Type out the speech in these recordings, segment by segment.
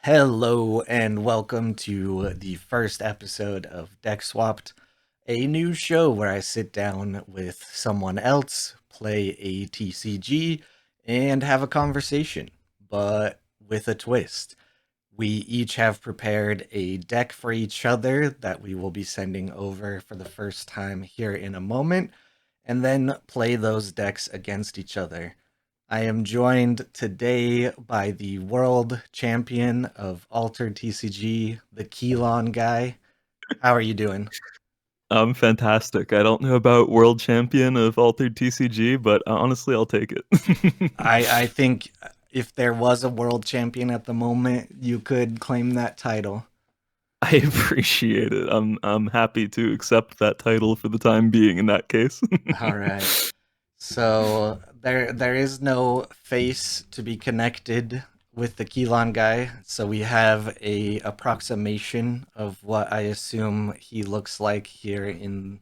Hello and welcome to the first episode of Deck Swapped, a new show where I sit down with someone else, play a TCG, and have a conversation, but with a twist. We each have prepared a deck for each other that we will be sending over for the first time here in a moment, and then play those decks against each other. I am joined today by the world champion of Altered TCG, TheKelonGuy. How are you doing? I'm fantastic. I don't know about world champion of Altered TCG, but honestly, I'll take it. I think if there was a world champion at the moment, you could claim that title. I appreciate it. I'm happy to accept that title for the time being in that case. All right. So there is no face to be connected with the Kelon guy. So we have a approximation of what I assume he looks like here in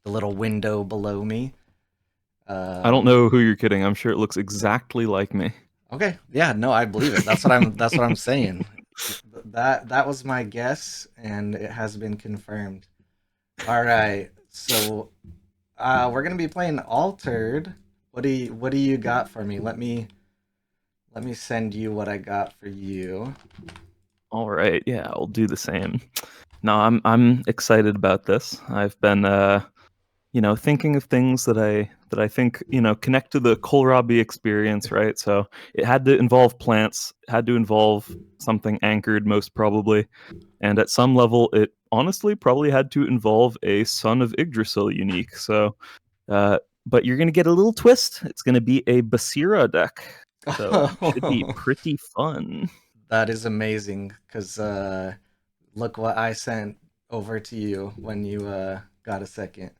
the little window below me. I don't Um, know who you're kidding. I'm sure it looks exactly like me. okay, yeah, no, I believe it. That's what I'm saying. That was my guess, and it has been confirmed. All right, so we're gonna be playing Altered. What do you got for me? Let me send you what I got for you. All right, yeah, I'll do the same. No, I'm excited about this. I've been thinking of things that I think, connect to the kohlrabi experience, right? So it had to involve plants, had to involve something anchored most probably. And at some level, it honestly probably had to involve a Son of Yggdrasil unique. So, but you're going to get a little twist. It's going to be a Basira deck. So, should be pretty fun. That is amazing because look what I sent over to you when you got a second.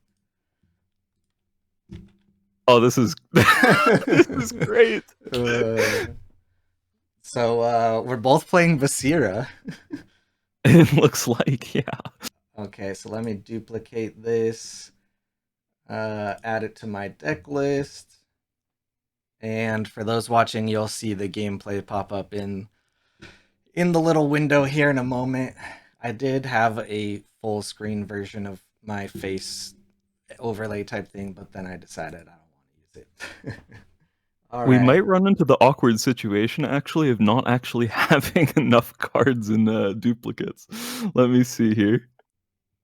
Oh, this is this is great. uh, so we're both playing Basira. It looks like, yeah. Okay, so let me duplicate this, add it to my deck list, and for those watching, you'll see the gameplay pop up in the little window here in a moment. I did have a full screen version of my face overlay type thing, but then I decided I don't want to use it. All We right. might run into the awkward situation actually of not actually having enough cards in duplicates. Let me see here.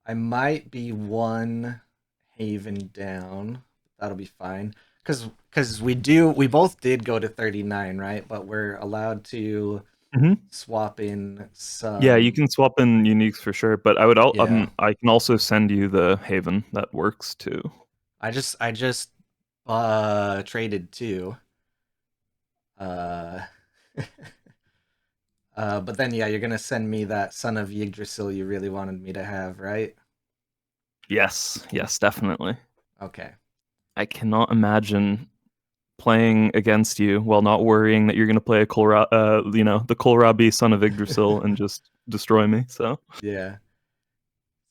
I might be one haven down. That'll be fine. Cause we both did go to 39, right? But we're allowed to Mhm. swap in Yeah, you some. can swap in uniques for sure, but Yeah. I can also send you the Haven. That works too. I just traded two. Uh but then yeah, you're gonna send me that Son of Yggdrasil you really wanted me to have, right? Yes, yes, definitely. Okay. I cannot imagine playing against you while not worrying that you're going to play the Kohlrabi son of Yggdrasil and just destroy me. So Yeah.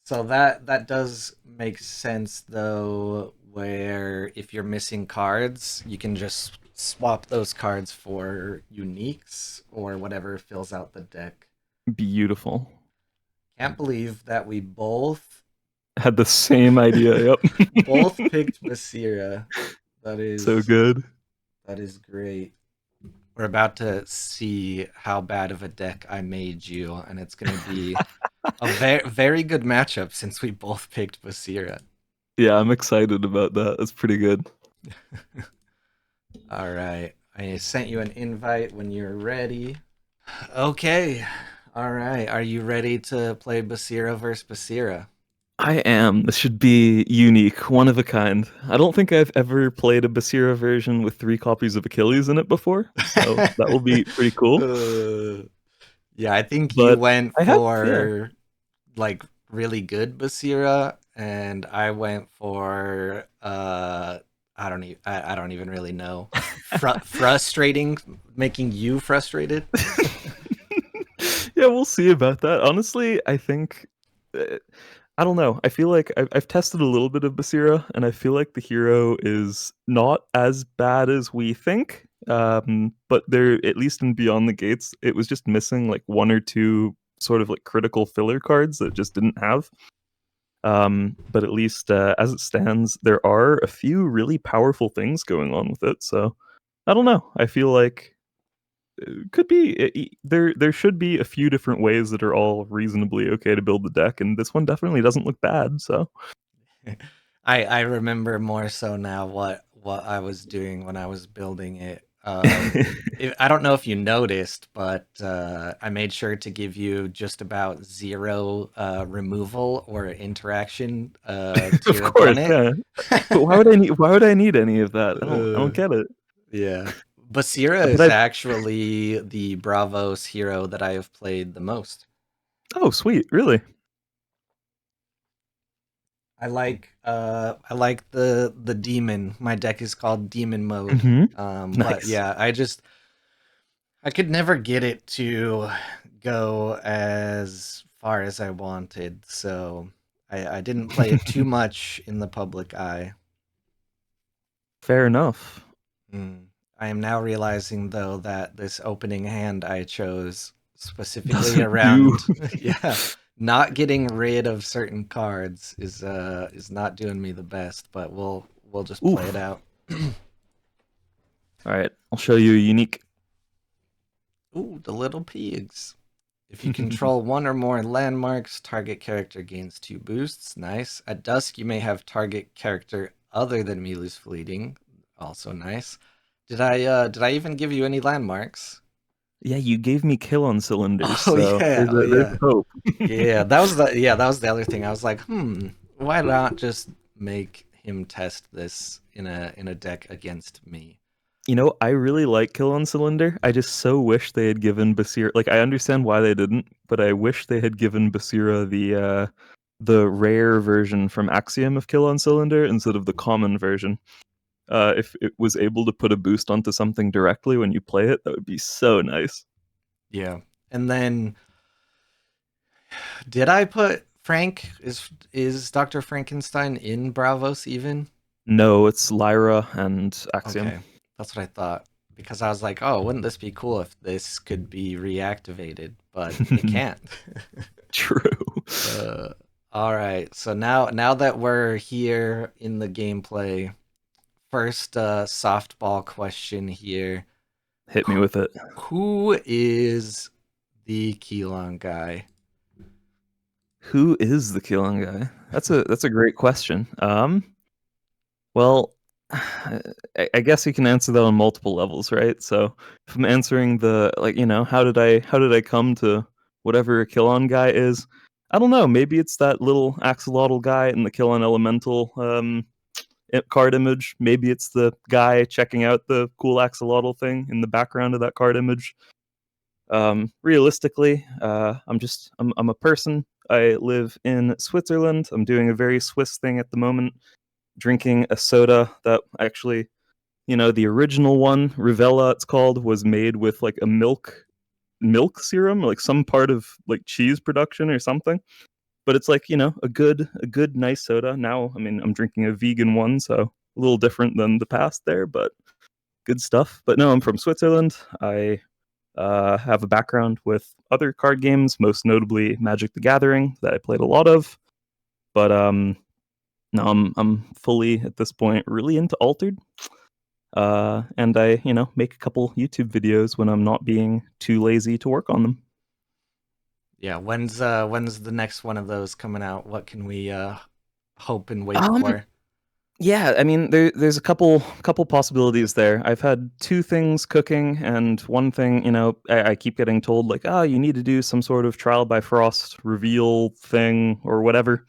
So that does make sense though, where if you're missing cards, you can just swap those cards for uniques or whatever fills out the deck. beautiful. Can't believe that we both Had the same idea. Yep. both picked Basira. That So is good. that is great. We're about to see how bad of a deck I made you, and it's gonna be a very good matchup since we both picked Basira. Yeah, I'm excited about that. That's pretty good. All right. I sent you an invite when you're ready. Okay. All right. Are you ready to play Basira versus Basira? I am. This should be unique, one of a kind. I don't think I've ever played a Basira version with 3 copies of Achilles in it before, so that will be pretty cool. uh, yeah, I think you But went I have, yeah. for like really good Basira, and I went for I don't even really know. Frustrating, making you frustrated. Yeah, we'll see about that. Honestly, I think I don't know. I feel like I've tested a little bit of Basira, and I feel like the hero is not as bad as we think. but there, at least in Beyond the Gates, it was just missing like one or two sort of like critical filler cards that it just didn't have. But at least as it stands, there are a few really powerful things going on with it. So I don't know. I feel like it could be there should be a few different ways that are all reasonably okay to build the deck, and this one definitely doesn't look bad. So I remember more so now what I was doing when I was building it. I don't know if you noticed, but I made sure to give you just about zero removal or interaction to of your course, opponent. yeah. But why would I need any of that? I don't uh, get it. yeah. Basira But is I've actually the Bravos hero that I have played the most. Oh, sweet, really? I like the demon. My deck is called demon mode. Hmm. But Nice. yeah, I could never get it to go as far as I wanted, so I didn't play it too much in the public eye. Fair enough. Mm. I am now realizing though that this opening hand I chose specifically Doesn't do. around yeah, not getting rid of certain cards is not doing me the best, but we'll just play it Oof. out. All right, I'll show you a unique. Ooh, the little pigs. If you control one or more landmarks, target character gains 2 boosts. Nice. At dusk, you may have target character other than Milu's fleeting. Also nice. Did I even give you any landmarks? Yeah, you gave me kill on cylinders, Oh so yeah, oh there's yeah. hope. Yeah, that was the other thing. I was like, why not just make him test this in a deck against me? I really like Kill on Cylinder. I just so wish they had given Basira, like, I understand why they didn't, but I wish they had given Basira the rare version from Axiom of Kill on Cylinder instead of the common version. If it was able to put a boost onto something directly when you play it, that would be so nice. Yeah. And then did I put Frank is Dr. Frankenstein in Bravos even? No, it's Lyra and Axiom. Okay. That's what I thought because I was like, "Oh, wouldn't this be cool if this could be reactivated?" But it can't. True. uh, all right. So now that we're here in the gameplay, first softball question here. Hit me with it. Who is the Kelon guy? Who is the TheKelonGuy? That's a great question. Well, I guess you can answer that on multiple levels, right? So if I'm answering the, like, how did I come to whatever a Killon guy is? I don't know. Maybe it's that little axolotl guy in the Killon Elemental card image. Maybe it's the guy checking out the cool axolotl thing in the background of that card image. Realistically, I'm a person. I live in Switzerland. I'm doing a very Swiss thing at the moment, drinking a soda that actually, the original one, Rivella, it's called, was made with like a milk serum, like some part of like cheese production or something. But it's like, a good nice soda. Now, I mean, I'm drinking a vegan one, so a little different than the past there, but good stuff. But no, I'm from Switzerland. I have a background with other card games, most notably Magic the Gathering, that I played a lot of. But no, I'm fully at this point really into Altered. And I, make a couple YouTube videos when I'm not being too lazy to work on them. Yeah, when's the next one of those coming out? What can we hope and wait Um, for? yeah, I mean, there's a couple possibilities there. I've had two things cooking, and one thing, I keep getting told like, you need to do some sort of trial by frost reveal thing or whatever.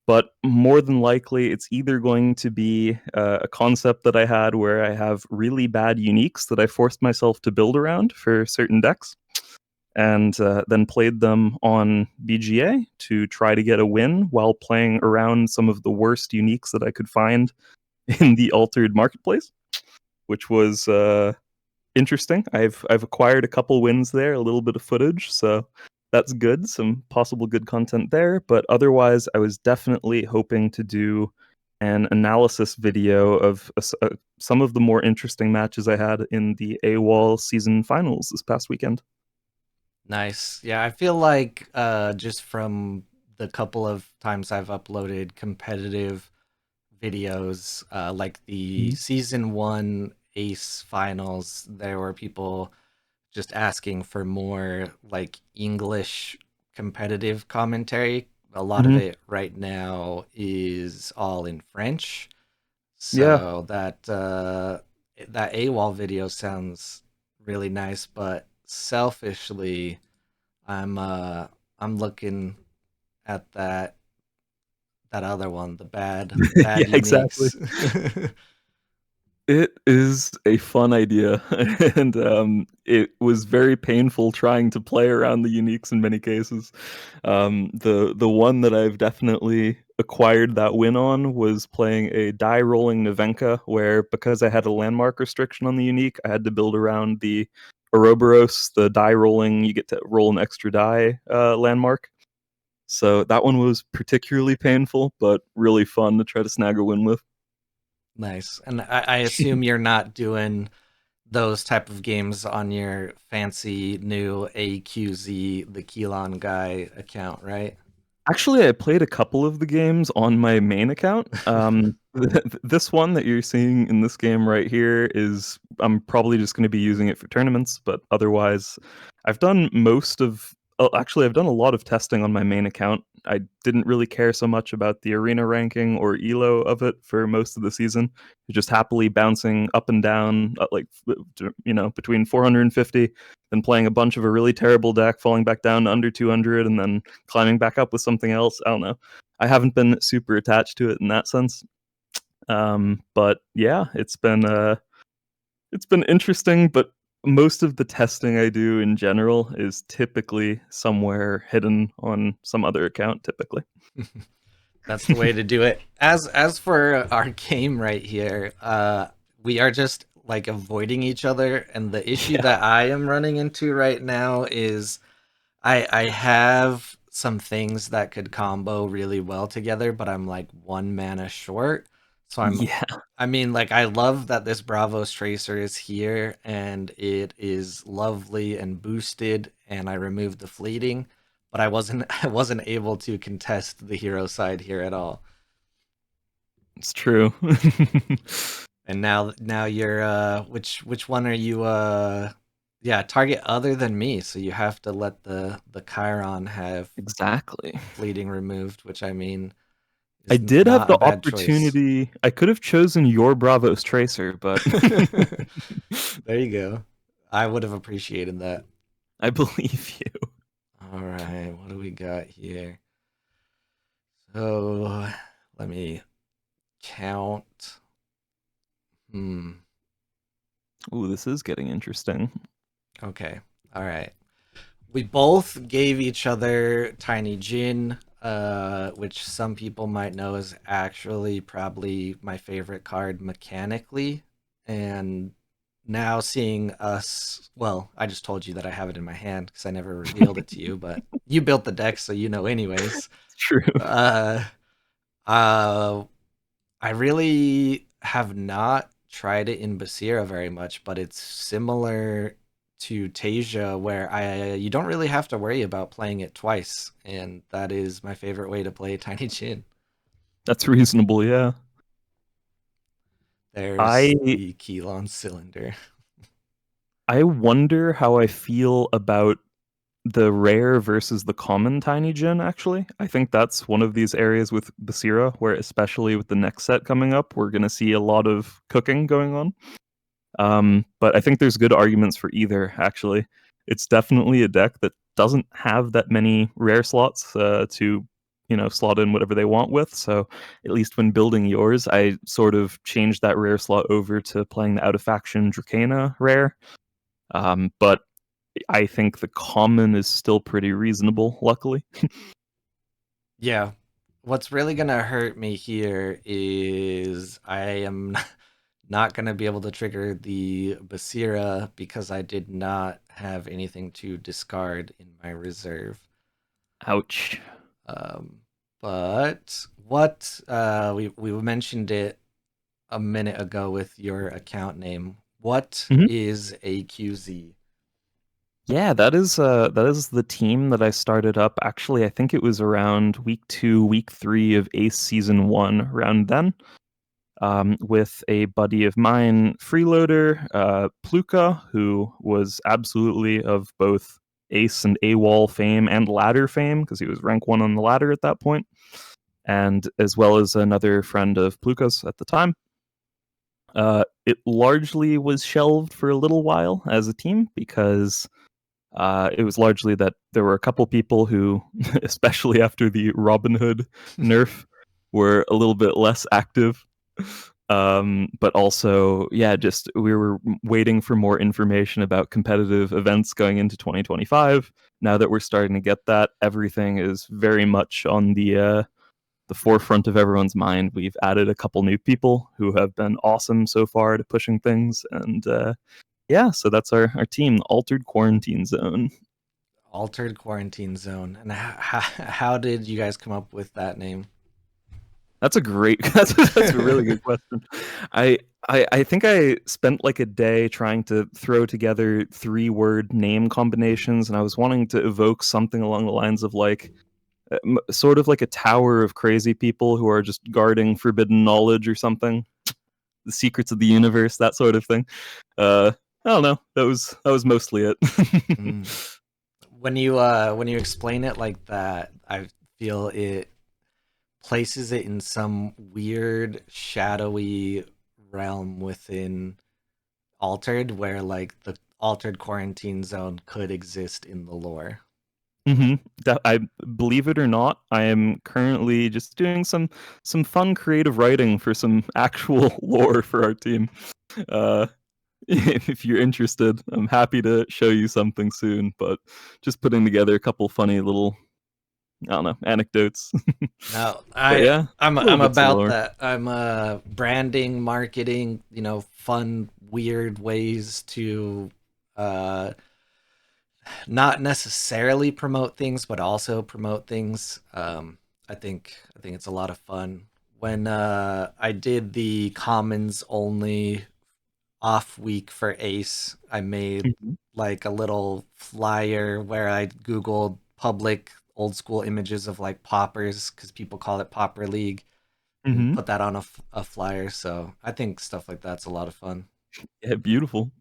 But more than likely, it's either going to be a concept that I had where I have really bad uniques that I forced myself to build around for certain decks, and then played them on BGA to try to get a win while playing around some of the worst uniques that I could find in the altered marketplace, which was interesting. I've acquired a couple wins there, a little bit of footage, so that's good. Some possible good content there, but otherwise, I was definitely hoping to do an analysis video of some of the more interesting matches I had in the A.W.O.L season finals this past weekend. Nice. Yeah, I feel like just from the couple of times I've uploaded competitive videos, like the Mhm. season one Ace finals, there were people just asking for more like English competitive commentary. A lot of Mhm. it right now is all in French. Yeah, So that AWOL video sounds really nice, but selfishly, I'm uh I'm looking at that other one, the bad yeah, exactly. uniques. It is a fun idea, and it was very painful trying to play around the uniques in many cases. The one that I've definitely acquired that win on was playing a die rolling Navenka, where because I had a landmark restriction on the unique, I had to build around the Ouroboros, the die rolling. You get to roll an extra die landmark. So that one was particularly painful, but really fun to try to snag a win with. Nice. And I assume you're not doing those type of games on your fancy new AQZ TheKelonGuy account, right? Actually, I played a couple of the games on my main account. This one that you're seeing in this game right here is I'm probably just going to be using it for tournaments, but otherwise, I've done most of. Oh, actually, I've done a lot of testing on my main account. I didn't really care so much about the arena ranking or elo of it for most of the season. Just happily bouncing up and down, between 450, then playing a bunch of a really terrible deck, falling back down to under 200, and then climbing back up with something else. I don't know. I haven't been super attached to it in that sense. But yeah, it's been interesting, but most of the testing I do in general is typically somewhere hidden on some other account typically. That's the way to do it. As for our game right here, we are just like avoiding each other, and the issue Yeah. that I am running into right now is I have some things that could combo really well together, but I'm like one mana short. So Yeah. I mean, like I love that this Bravos Tracer is here and it is lovely and boosted, and I removed the fleeting, but I wasn't able to contest the hero side here at all. It's true. And now you're which one are you yeah, target other than me, so you have to let the Chiron have Exactly. fleeting removed, which I mean I is did have not a the bad choice. opportunity. I could have chosen your Bravos Tracer, but There you go. I would have appreciated that. I believe you. All right, what do we got here? So let me count. Hmm. Ooh, this is getting interesting. Okay. All right. We both gave each other Tiny Jin, which some people might know is actually probably my favorite card mechanically. And now seeing us, well, I just told you that I have it in my hand because I never revealed it to you, but you built the deck, so you know anyways. It's true. Uh, uh, I really have not tried it in Basira very much, but it's similar to Tasia, where I you don't really have to worry about playing it twice, and that is my favorite way to play Tiny Chin. That's reasonable, yeah. There's I the Keylon cylinder. I wonder how I feel about the rare versus the common Tiny Gin, actually. I think that's one of these areas with Basira where, especially with the next set coming up, we're going to see a lot of cooking going on. But I think there's good arguments for either, actually. It's definitely a deck that doesn't have that many rare slots to, slot in whatever they want with. So at least when building yours, I sort of changed that rare slot over to playing the out of faction Dracana rare. But I think the common is still pretty reasonable, luckily. Yeah. What's really gonna hurt me here is I am not gonna be able to trigger the Basira because I did not have anything to discard in my reserve. Ouch. Um, But what we mentioned it a minute ago with your account name. What Mhm. is AQZ? Yeah, that is the team that I started up. Actually, I think it was around week 2, week 3 of Ace season 1, around then, with a buddy of mine, freeloader, Pluka, who was absolutely of both Ace and A.W.O.L fame and ladder fame because he was rank 1 on the ladder at that point, and as well as another friend of Pluka's at the time. It largely was shelved for a little while as a team because it was largely that there were a couple people who, especially after the Robin Hood nerf, were a little bit less active. But also, yeah, just we were waiting for more information about competitive events going into 2025. Now that we're starting to get that, everything is very much on the forefront of everyone's mind. We've added a couple new people who have been awesome so far to pushing things, and yeah, so that's our team, the Altered Quarantine Zone. Altered Quarantine Zone. And how did you guys come up with that name? That's a great. That's a really good question. I, I think I spent like a day trying to throw together 3-word name combinations, and I was wanting to evoke something along the lines of like sort of like a tower of crazy people who are just guarding forbidden knowledge or something, the secrets of the universe, that sort of thing. I don't know. That was mostly it. Mm. When you explain it like that, I feel it places it in some weird shadowy realm within Altered where like the Altered Quarantine Zone could exist in the lore. hmm I believe it or not, I am currently just doing some fun creative writing for some actual lore for our team. Uh, if you're interested, I'm happy to show you something soon. But just putting together a couple funny little, I don't know, anecdotes. No, But yeah, little I'm bits of about lore. that. I'm branding, marketing, fun, weird ways to uh not necessarily promote things, but also promote things. I think it's a lot of fun. When I did the commons only off week for Ace, I made Mhm. like a little flyer where I googled public old school images of like poppers because people call it Popper League and Mhm. put that on a flyer. So I think stuff like that's a lot of fun. Yeah, beautiful.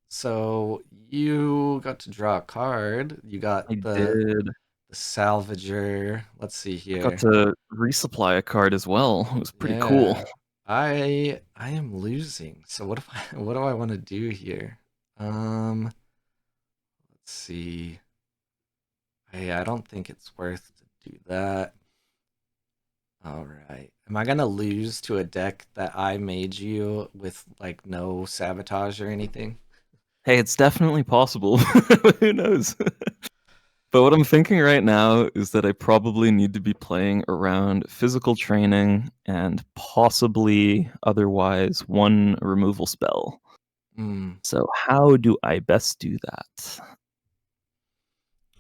So you got to draw a card. You got I did. the salvager. Let's see I got here. to resupply a card as well. It was pretty cool. Yeah. I am losing. So what if I what do I want to do here? Let's see. I don't think it's worth to do that. All right. Am I gonna lose to a deck that I made you with like no sabotage or anything? Hey, it's definitely possible. Who knows? But what I'm thinking right now is that I probably need to be playing around physical training and possibly otherwise one removal spell. Hmm. So how do I best do that?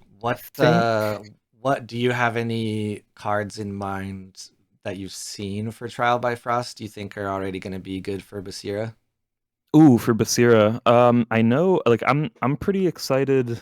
I What think what do you have any cards in mind that you've seen for Trial by Frost? Do you think are already going to be good for Basira? ooh, for Basira. I know like I'm pretty excited.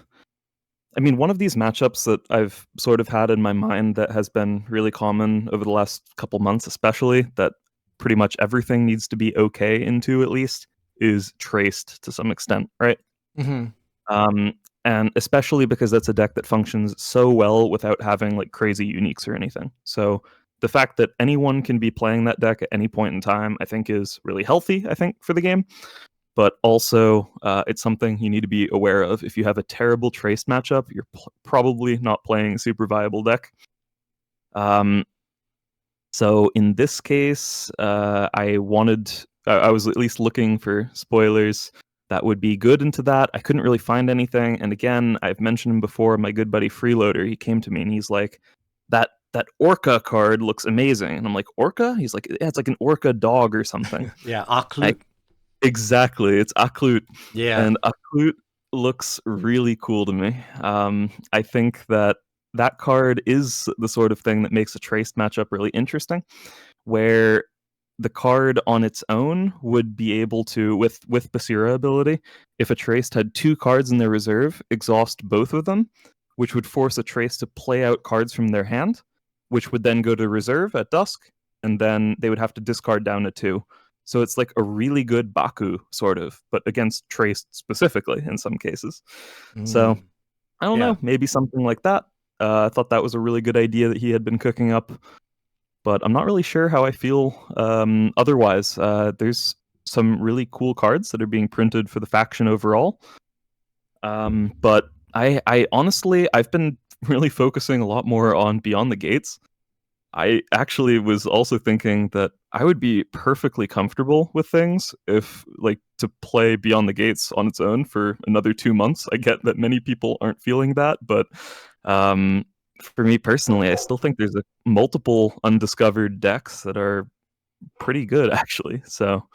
I mean, one of these matchups that I've sort of had in my mind that has been really common over the last couple months, especially that pretty much everything needs to be okay into at least, is traced to some extent, right? Hmm. Um, and especially because that's a deck that functions so well without having like crazy uniques or anything. So the fact that anyone can be playing that deck at any point in time, I think, is really healthy. I think for the game, but also it's something you need to be aware of. If you have a terrible trace matchup, you're probably not playing a super viable deck. Um, so in this case, I was at least looking for spoilers that would be good into that. I couldn't really find anything. And again, I've mentioned him before, my good buddy Freeloader, he came to me and he's like, that Orca card looks amazing. And I'm like, Orca? He's like, yeah, it's like an Orca dog or something. Yeah, I Aklut. Exactly, it's Aklut, Yeah. and Aklut looks really cool to me. I think that that card is the sort of thing that makes a traced matchup really interesting, where the card on its own would be able to, with Basira ability, if a Traced had two cards in their reserve, exhaust both of them, which would force a Trace to play out cards from their hand, which would then go to reserve at dusk, and then they would have to discard down to two. So it's like a really good Baku, sort of, but against Traced specifically in some cases. So Mm, I don't yeah. know, maybe something like that. I thought that was a really good idea that he had been cooking up, but I'm not really sure how I feel otherwise. There's some really cool cards that are being printed for the faction overall, but I honestly I've been really focusing a lot more on Beyond the Gates. I actually was also thinking that I would be perfectly comfortable with things if, like, to play Beyond the Gates on its own for another 2 months. I get that many people aren't feeling that, but um, for me personally, I still think there's multiple undiscovered decks that are pretty good, actually. So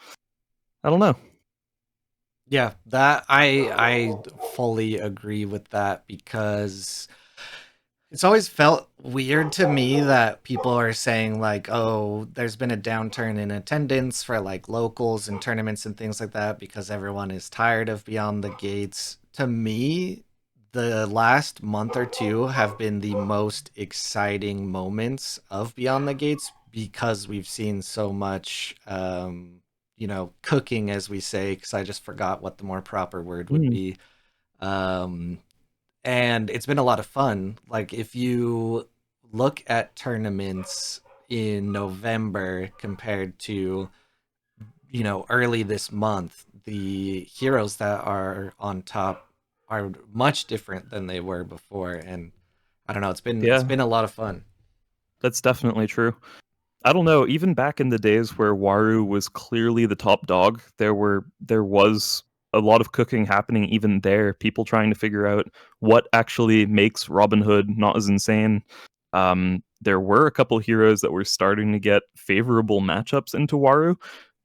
I don't know. Yeah, that I fully agree with that because it's always felt weird to me that people are saying like, "Oh, there's been a downturn in attendance for like locals and tournaments and things like that because everyone is tired of Beyond the Gates." To me, the last month or two have been the most exciting moments of Beyond the Gates because we've seen so much cooking as we say, because I just forgot what the more proper word would Mm, be. Um and it's been a lot of fun. Like if you look at tournaments in November compared to early this month, the heroes that are on top are much different than they were before, and I don't know. It's yeah, been a lot of fun. that's definitely true. I don't know. Even back in the days where Waru was clearly the top dog, there was a lot of cooking happening even there. People trying to figure out what actually makes Robin Hood not as insane. There were a couple heroes that were starting to get favorable matchups into Waru.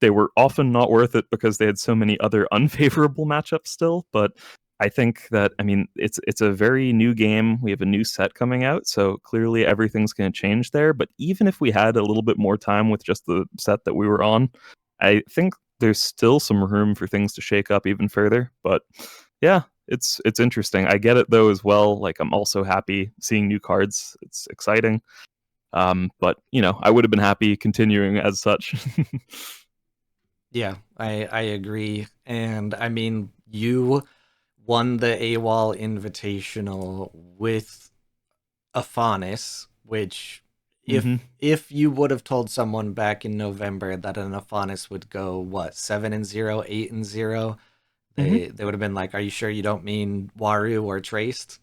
They were often not worth it because they had so many other unfavorable matchups still, but I think that, I mean, it's a very new game. We have a new set coming out, so clearly everything's going to change there. But even if we had a little bit more time with just the set that we were on, I think there's still some room for things to shake up even further. But yeah, it's interesting. I get it though as well. Like, I'm also happy seeing new cards. It's exciting. But I would have been happy continuing as such. Yeah, I agree, and I mean you won the AWOL Invitational with Aphanis, which hmm if you would have told someone back in November that an Aphanis would go what 7-0, 8-0, hmm they would have been like, "Are you sure you don't mean Waru or Traced?"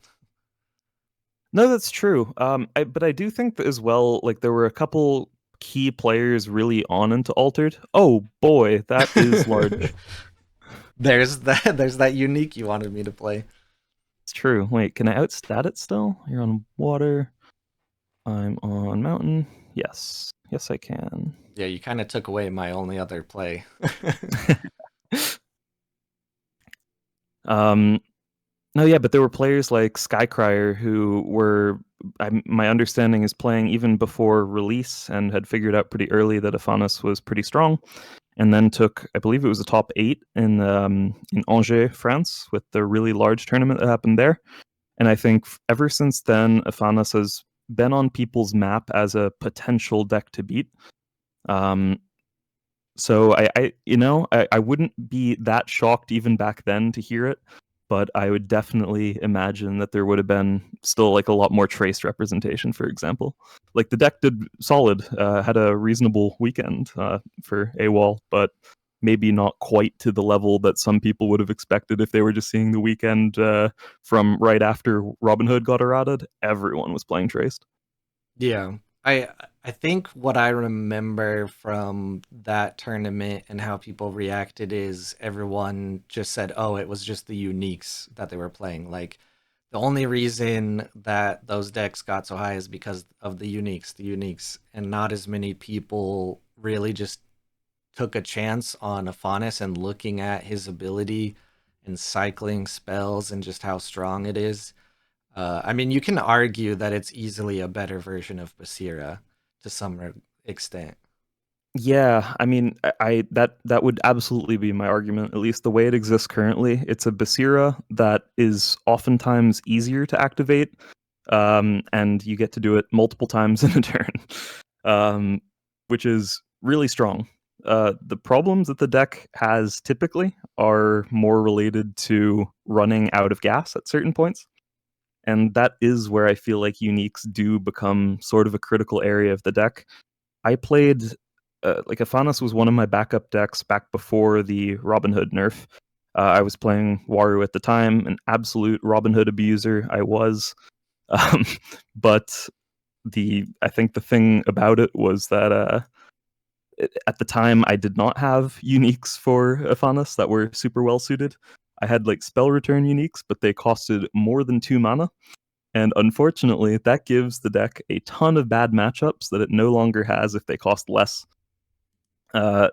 No, that's true. But I do think that as well, like there were a couple key players really on into Altered. Oh boy, that is large. There's that unique you wanted me to play. It's true. Wait, can I outstat it still? You're on water. I'm on mountain. Yes. Yes, I can. Yeah, you kind of took away my only other play. um, no, yeah, but there were players like Skycrier who were, my understanding is playing even before release and had figured out pretty early that Aphanis was pretty strong, and then took, I believe it was a top 8 in Angers, France, with the really large tournament that happened there. And I think ever since then, Aphanis has been on people's map as a potential deck to beat. Um, so I wouldn't be that shocked even back then to hear it, but I would definitely imagine that there would have been still like a lot more trace representation, for example. Like the deck did solid, had a reasonable weekend for A.W.O.L, but maybe not quite to the level that some people would have expected if they were just seeing the weekend from right after Robin Hood got errated. Everyone was playing Traced. Yeah. I think what I remember from that tournament and how people reacted is everyone just said, "Oh, it was just the uniques that they were playing." Like the only reason that those decks got so high is because of the uniques, and not as many people really just took a chance on Aphanis and looking at his ability and cycling spells and just how strong it is. I mean, you can argue that it's easily a better version of Basira to some extent. Yeah, I mean, that would absolutely be my argument. At least the way it exists currently, it's a Basira that is oftentimes easier to activate, and you get to do it multiple times in a turn, um, which is really strong. The problems that the deck has typically are more related to running out of gas at certain points, and that is where I feel like uniques do become sort of a critical area of the deck. I played like Afanas was one of my backup decks back before the Robin Hood nerf. I was playing Waru at the time, an absolute Robin Hood abuser. I was, um, but the I think the thing about it was that at the time I did not have uniques for Afanas that were super well suited. I had like spell return uniques, but they costed more than 2 mana. And unfortunately, that gives the deck a ton of bad matchups that it no longer has if they cost less.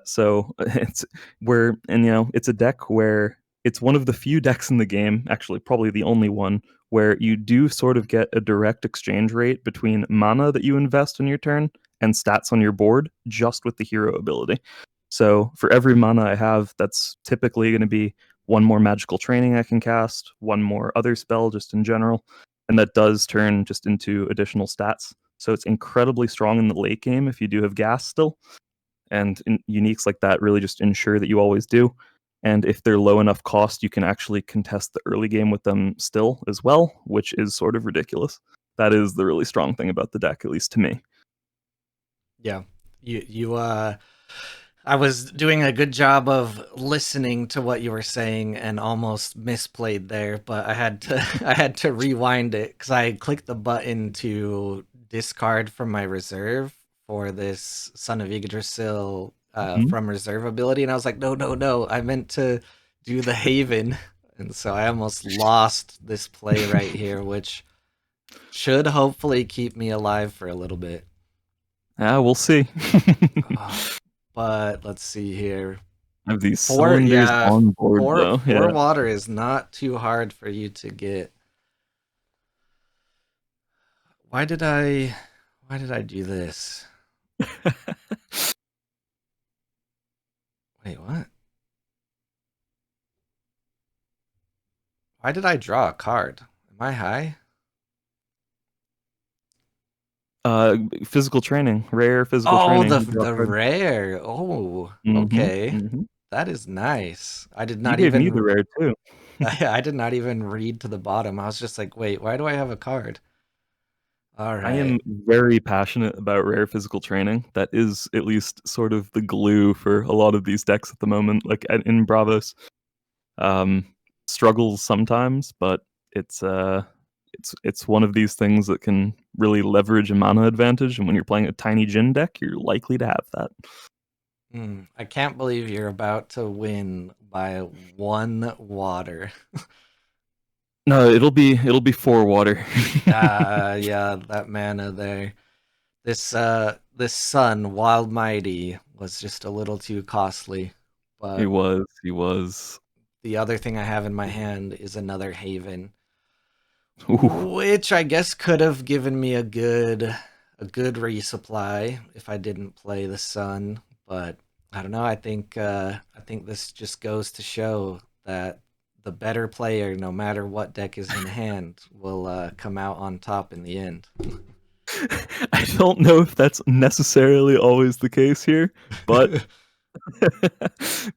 So it's where, and it's a deck where it's one of the few decks in the game, actually, probably the only one, where you do sort of get a direct exchange rate between mana that you invest in your turn and stats on your board just with the hero ability. So for every mana I have, that's typically going to be one more magical training I can cast, one more other spell just in general, and that does turn just into additional stats. So it's incredibly strong in the late game if you do have gas still, and uniques like that really just ensure that you always do. And if they're low enough cost, you can actually contest the early game with them still as well, which is sort of ridiculous. That is the really strong thing about the deck, at least to me. Yeah. You I was doing a good job of listening to what you were saying and almost misplayed there, but I had to I had to rewind it cuz I clicked the button to discard from my reserve for this Son of Yggdrasil Mhm. from reserve ability, and I was like, "No, no, no. I meant to do the Haven." And so I almost lost this play right here, which should hopefully keep me alive for a little bit. Yeah, we'll see. Ah, but let's see here. Have these Four, cylinders yeah, on board four though. four Yeah. water is not too hard for you to get. Why did I why did I do this? Wait, what? Why did I draw a card? Am I high? Physical training, rare physical Oh, the training. You draw a the card. rare. Oh, Mm-hmm. okay. Mm-hmm. That is nice. I did You not gave me the even rare too. I did not even read to the bottom. I was just like, wait, why do I have a card? All I right. am very passionate about rare physical training. That is at least sort of the glue for a lot of these decks at the moment. Like in Bravos, um, struggles sometimes, but it's uh, it's one of these things that can really leverage a mana advantage. And when you're playing a tiny Jin deck, you're likely to have that. I can't believe you're about to win by one water. No, it'll be 4 water. Yeah, that mana there. This sun, Wild Mighty, was just a little too costly. He But was. He was. the other thing I have in my hand is another Haven, Ooh. which I guess could have given me a good resupply if I didn't play the sun. But I don't know. I think this just goes to show that the better player, no matter what deck is in hand, will come out on top in the end. I don't know if that's necessarily always the case here, but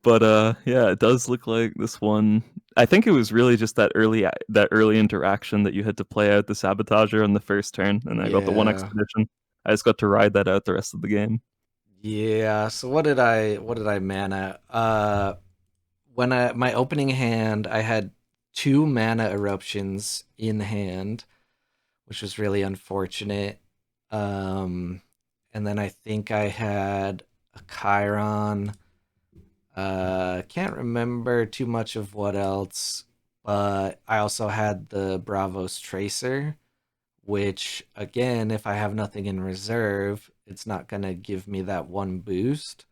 but yeah, it does look like this one. I think it was really just that early interaction that you had to play out the sabotager on the first turn, and I got the one Yeah. expedition. I just got to ride that out the rest of the game. Yeah, so what did I mana? When my opening hand, I had two mana eruptions in hand, which was really unfortunate. Um and then I think I had a Chiron. Can't remember too much of what else, but I also had the Bravos Tracer, which again, if I have nothing in reserve, it's not gonna give me that one boost.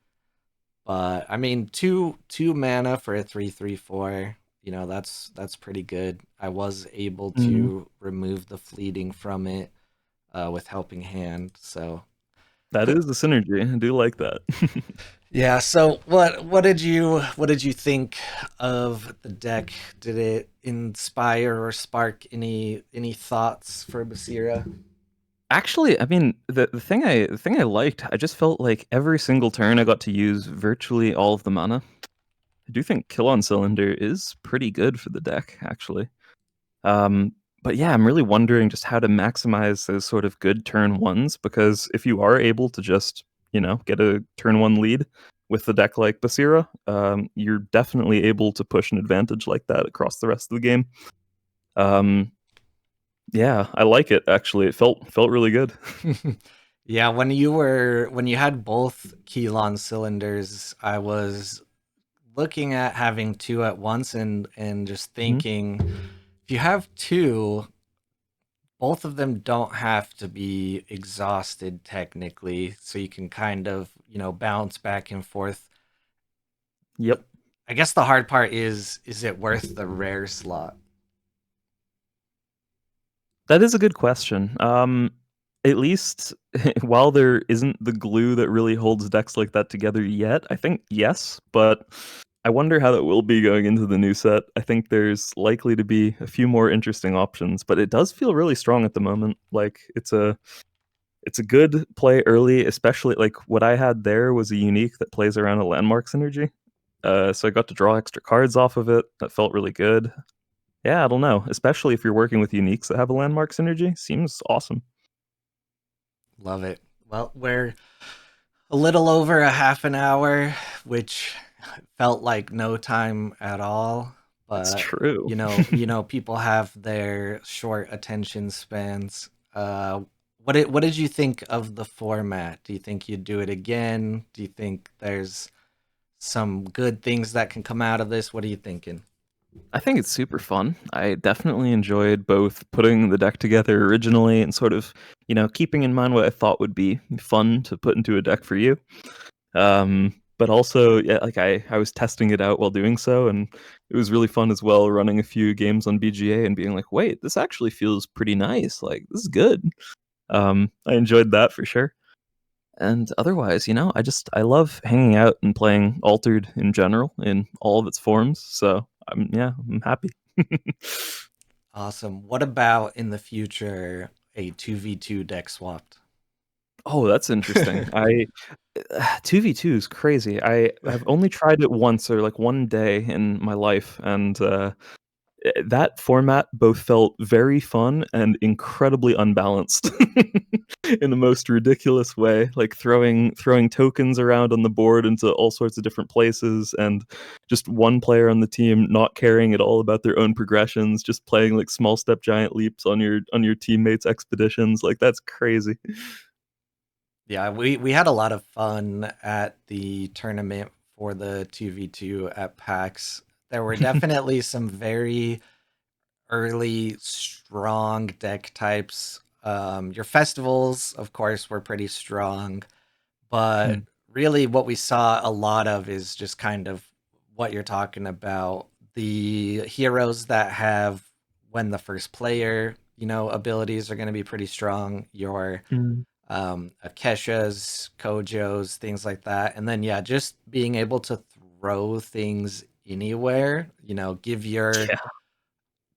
But I mean, two mana for a 3/3/4 That's pretty good. I was able Mm, to remove the fleeting from it with helping hand. So that is the synergy. I do like that. yeah. So what did you think of the deck? Did it inspire or spark any thoughts for Basira? Actually, I mean, the thing I liked, I just felt like every single turn I got to use virtually all of the mana. I do think Kill on Cylinder is pretty good for the deck, actually. Um, but yeah, I'm really wondering just how to maximize those sort of good turn ones, because if you are able to just, get a turn one lead with the deck like Basira, you're definitely able to push an advantage like that across the rest of the game. Um, yeah, I like it actually. It felt really good. Yeah, when you had both Keylon cylinders, I was looking at having two at once and just Mhm. thinking if you have two, both of them don't have to be exhausted technically, so you can kind of, bounce back and forth. Yep. I guess the hard part is it worth the rare slot? That is a good question. At least while there isn't the glue that really holds decks like that together yet, I think yes, but I wonder how that will be going into the new set. I think there's likely to be a few more interesting options, but it does feel really strong at the moment. Like it's a good play early, especially like what I had there was a unique that plays around a landmark synergy. So I got to draw extra cards off of it. That felt really good. Yeah, I don't know. Especially if you're working with uniques that have a landmark synergy, seems awesome. Love it. Well, we're a little over a half an hour, which felt like no time at all. That's But true. people have their short attention spans. What did you think of the format? Do you think you'd do it again? Do you think there's some good things that can come out of this? What are you thinking? I think it's super fun. I definitely enjoyed both putting the deck together originally and sort of, keeping in mind what I thought would be fun to put into a deck for you. But also, yeah, like I was testing it out while doing so, and it was really fun as well running a few games on BGA and being like, wait, this actually feels pretty nice. Like, this is good. I enjoyed that for sure. And otherwise, I love hanging out and playing Altered in general in all of its forms. So I'm happy. Awesome. What about in the future a 2v2 deck swapped? Oh, that's interesting. I 2v2 is crazy. I've only tried it once or like one day in my life, and that format both felt very fun and incredibly unbalanced in the most ridiculous way, like throwing tokens around on the board into all sorts of different places, and just one player on the team not caring at all about their own progressions, just playing like small step giant leaps on your teammates expeditions. Like, that's crazy. Yeah, we had a lot of fun at the tournament for the 2v2 at PAX. There were definitely some very early strong deck types. Your festivals, of course, were pretty strong, but Hmm. really what we saw a lot of is just kind of what you're talking about. The heroes that have when the first player, abilities are going to be pretty strong. Your Mm. Akeshas, Kojos, things like that. And then, yeah, just being able to throw things anywhere, give your Yeah.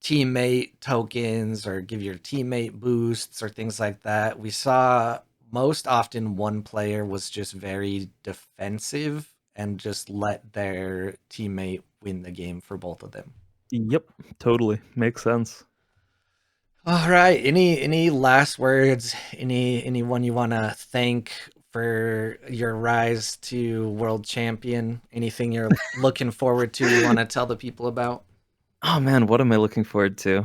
teammate tokens or give your teammate boosts or things like that. We saw most often one player was just very defensive and just let their teammate win the game for both of them. Yep, totally makes sense. All right. Any last words? Anyone you want to thank for your rise to world champion? Anything you're looking forward to you want to tell the people about? Oh man, what am I looking forward to?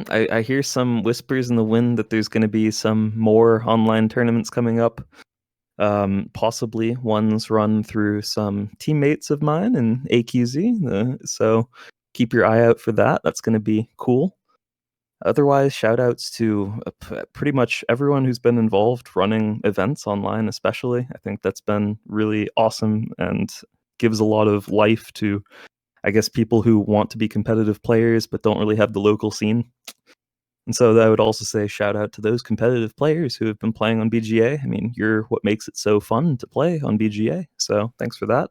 I hear some whispers in the wind that there's going to be some more online tournaments coming up. Possibly ones run through some teammates of mine in AQZ. So keep your eye out for that. That's going to be cool. Otherwise, shout outs to pretty much everyone who's been involved running events online, especially. I think that's been really awesome and gives a lot of life to I guess people who want to be competitive players but don't really have the local scene. And so I would also say shout out to those competitive players who have been playing on BGA. I mean, you're what makes it so fun to play on BGA. So thanks for that.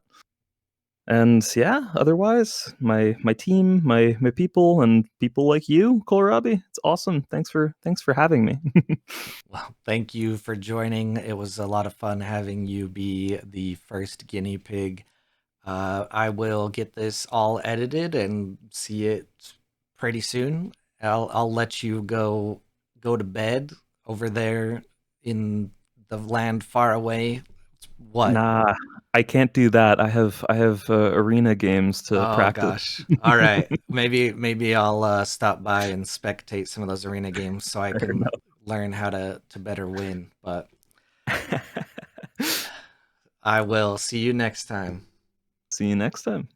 And yeah, otherwise, my team, my people, and people like you, Kohlrabi, it's awesome. Thanks for having me. Well, thank you for joining. It was a lot of fun having you be the first guinea pig. I will get this all edited and see it pretty soon. I'll let you go to bed over there in the land far away. What? Nah, I can't do that. I have arena games to Oh practice. gosh. All right. Maybe I'll stop by and spectate some of those arena games so I Fair can enough. learn how to better win. But I will see you next time. See you next time.